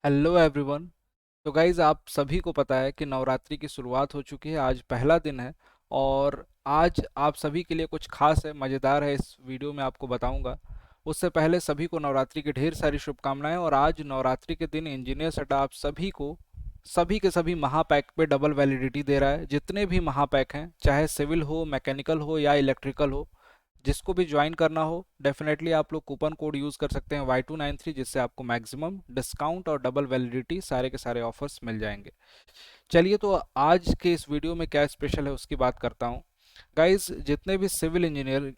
Hello everyone. तो guys आप सभी को पता है कि नवरात्रि की शुरुआत हो चुकी है। आज पहला दिन है और आज आप सभी के लिए कुछ खास है, मज़ेदार है, इस वीडियो में आपको बताऊंगा। उससे पहले सभी को नवरात्रि की ढेर सारी शुभकामनाएं। और आज नवरात्रि के दिन इंजीनियर्स अड्डा आप सभी को सभी के सभी महापैक पे डबल वैलिडिटी दे रहा है। जितने भी महापैक हैं, चाहे सिविल हो, मैकेनिकल हो या इलेक्ट्रिकल हो, जिसको भी ज्वाइन करना हो डेफिनेटली आप लोग कूपन कोड यूज़ कर सकते हैं Y293, जिससे आपको मैक्सिमम डिस्काउंट और डबल वैलिडिटी सारे के सारे ऑफर्स मिल जाएंगे। चलिए, तो आज के इस वीडियो में क्या स्पेशल है उसकी बात करता हूँ। गाइज, जितने भी सिविल इंजीनियर,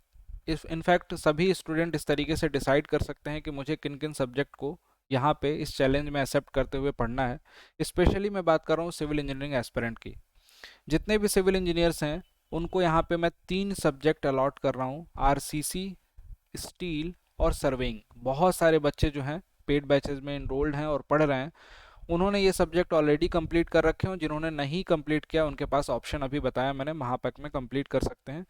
इस इनफैक्ट सभी स्टूडेंट इस तरीके से डिसाइड कर सकते हैं कि मुझे किन किन सब्जेक्ट को यहाँ पे इस चैलेंज में एक्सेप्ट करते हुए पढ़ना है। स्पेशली मैं बात कर रहा हूँ सिविल इंजीनियरिंग एस्पिरेंट की। जितने भी सिविल इंजीनियर्स हैं उनको यहाँ पे मैं 3 सब्जेक्ट अलॉट कर रहा हूँ: आरसीसी, स्टील और सर्वेइंग। बहुत सारे बच्चे जो हैं पेड बैचेस में इनरोल्ड हैं और पढ़ रहे हैं। उन्होंने ये सब्जेक्ट ऑलरेडी कंप्लीट कर रखे हैं। जिन्होंने नहीं कंप्लीट किया उनके पास ऑप्शन अभी बताया मैंने, महापैक में कंप्लीट कर सकते हैं।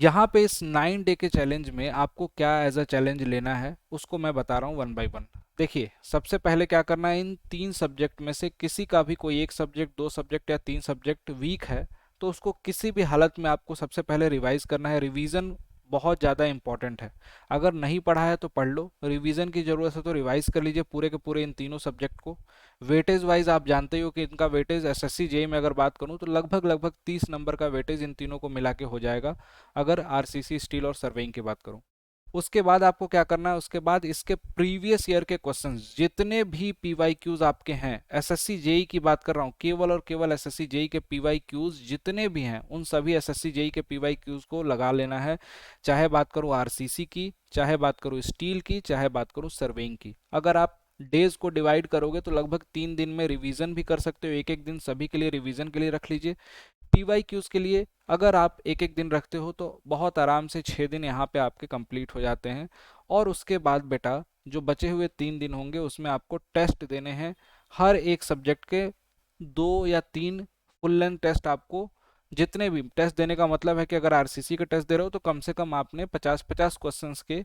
यहाँ पे इस 9 डे के चैलेंज में आपको क्या एज अ चैलेंज लेना है उसको मैं बता रहा हूँ वन बाय वन। देखिए, सबसे पहले क्या करना है, इन 3 सब्जेक्ट में से किसी का भी कोई एक सब्जेक्ट, 2 सब्जेक्ट या 3 सब्जेक्ट वीक है तो उसको किसी भी हालत में आपको सबसे पहले रिवाइज करना है। रिवीजन बहुत ज़्यादा इंपॉर्टेंट है। अगर नहीं पढ़ा है तो पढ़ लो, रिवीजन की ज़रूरत है तो रिवाइज कर लीजिए पूरे के पूरे इन तीनों सब्जेक्ट को। वेटेज वाइज आप जानते ही हो कि इनका वेटेज एसएससी जेई में अगर बात करूं तो लगभग लगभग 30 नंबर का वेटेज इन तीनों को मिला के हो जाएगा, अगर आरसीसी, स्टील और सर्वेइंग की बात करूं। उसके बाद आपको क्या करना है, उसके बाद इसके प्रीवियस ईयर के क्वेश्चंस जितने भी पीवाईक्यूज आपके हैं, एसएससी जेई की बात कर रहा हूं, केवल और केवल एसएससी जेई के पीवाईक्यूज जितने भी हैं उन सभी एसएससी जेई के पीवाईक्यूज को लगा लेना है। चाहे बात करूं आरसीसी की, चाहे बात करूं स्टील की, चाहे बात करूं सर्वेइंग की। अगर आप डेज को डिवाइड करोगे तो लगभग 3 दिन में रिवीजन भी कर सकते हो। एक एक दिन सभी के लिए रिवीजन के लिए रख लीजिए। पीवाईक्यूज के लिए अगर आप एक एक दिन रखते हो तो बहुत आराम से 6 दिन यहाँ पे आपके कंप्लीट हो जाते हैं। और उसके बाद बेटा, जो बचे हुए 3 दिन होंगे उसमें आपको टेस्ट देने हैं। हर एक सब्जेक्ट के 2 या 3 फुल लेंथ टेस्ट आपको, जितने भी टेस्ट देने का मतलब है कि अगर आरसीसी का टेस्ट दे रहे हो तो कम से कम आपने 50-50 क्वेश्चंस के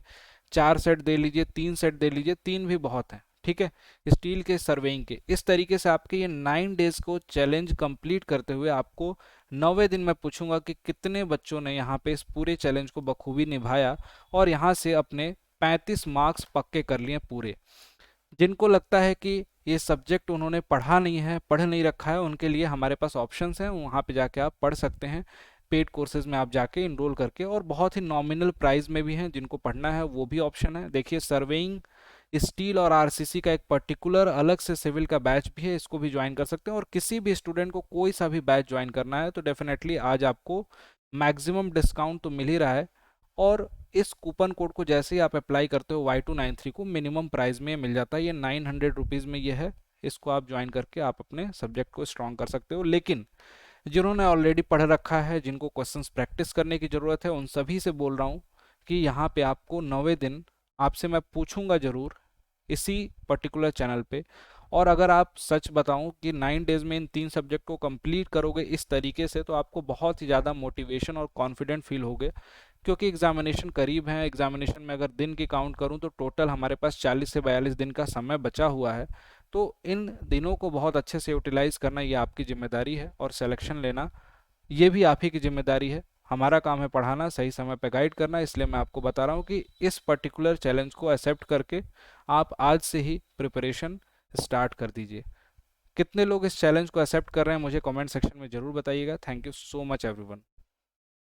4 सेट दे लीजिए, 3 सेट दे लीजिए, 3 भी बहुत है, ठीक है। स्टील के, सर्वेइंग के, इस तरीके से आपके ये 9 डेज को चैलेंज कंप्लीट करते हुए आपको 9वें दिन मैं पूछूंगा कि कितने बच्चों ने यहाँ पे इस पूरे चैलेंज को बखूबी निभाया और यहाँ से अपने 35 मार्क्स पक्के कर लिए पूरे। जिनको लगता है कि ये सब्जेक्ट उन्होंने पढ़ा नहीं है, पढ़ नहीं रखा है, उनके लिए हमारे पास ऑप्शंस हैं, वहाँ पे जाके आप पढ़ सकते हैं। पेड कोर्सेज में आप जाके इनरोल करके, और बहुत ही नॉमिनल प्राइस में भी हैं। जिनको पढ़ना है वो भी ऑप्शन है। देखिए, सर्वेइंग, स्टील और आरसीसी का एक पर्टिकुलर अलग से सिविल का बैच भी है, इसको भी ज्वाइन कर सकते हैं। और किसी भी स्टूडेंट को कोई सा भी बैच ज्वाइन करना है तो डेफिनेटली आज आपको मैक्सिमम डिस्काउंट तो मिल ही रहा है। और इस कूपन कोड को जैसे ही आप अप्लाई करते हो Y293 को, मिनिमम प्राइस में ये मिल जाता है। ये 900 रुपीज़ में ये है। इसको आप ज्वाइन करके आप अपने सब्जेक्ट को स्ट्रॉन्ग कर सकते हो। लेकिन जिन्होंने ऑलरेडी पढ़ रखा है, जिनको क्वेश्चंस प्रैक्टिस करने की ज़रूरत है, उन सभी से बोल रहा हूँ कि यहाँ पे आपको 9वें दिन आपसे मैं पूछूंगा ज़रूर इसी पर्टिकुलर चैनल पे। और अगर आप सच बताऊं कि 9 डेज में इन 3 सब्जेक्ट को कंप्लीट करोगे इस तरीके से तो आपको बहुत ही ज़्यादा मोटिवेशन और कॉन्फिडेंट फील होगे। क्योंकि एग्जामिनेशन करीब है। एग्जामिनेशन में अगर दिन की काउंट करूं तो टोटल हमारे पास 40 से 42 दिन का समय बचा हुआ है। तो इन दिनों को बहुत अच्छे से यूटिलाइज करना ये आपकी जिम्मेदारी है, और सिलेक्शन लेना ये भी आप ही की जिम्मेदारी है। हमारा काम है पढ़ाना, सही समय पर गाइड करना। इसलिए मैं आपको बता रहा हूँ कि इस पर्टिकुलर चैलेंज को एक्सेप्ट करके आप आज से ही प्रिपरेशन स्टार्ट कर दीजिए। कितने लोग इस चैलेंज को एक्सेप्ट कर रहे हैं मुझे कमेंट सेक्शन में ज़रूर बताइएगा। Thank you so much everyone.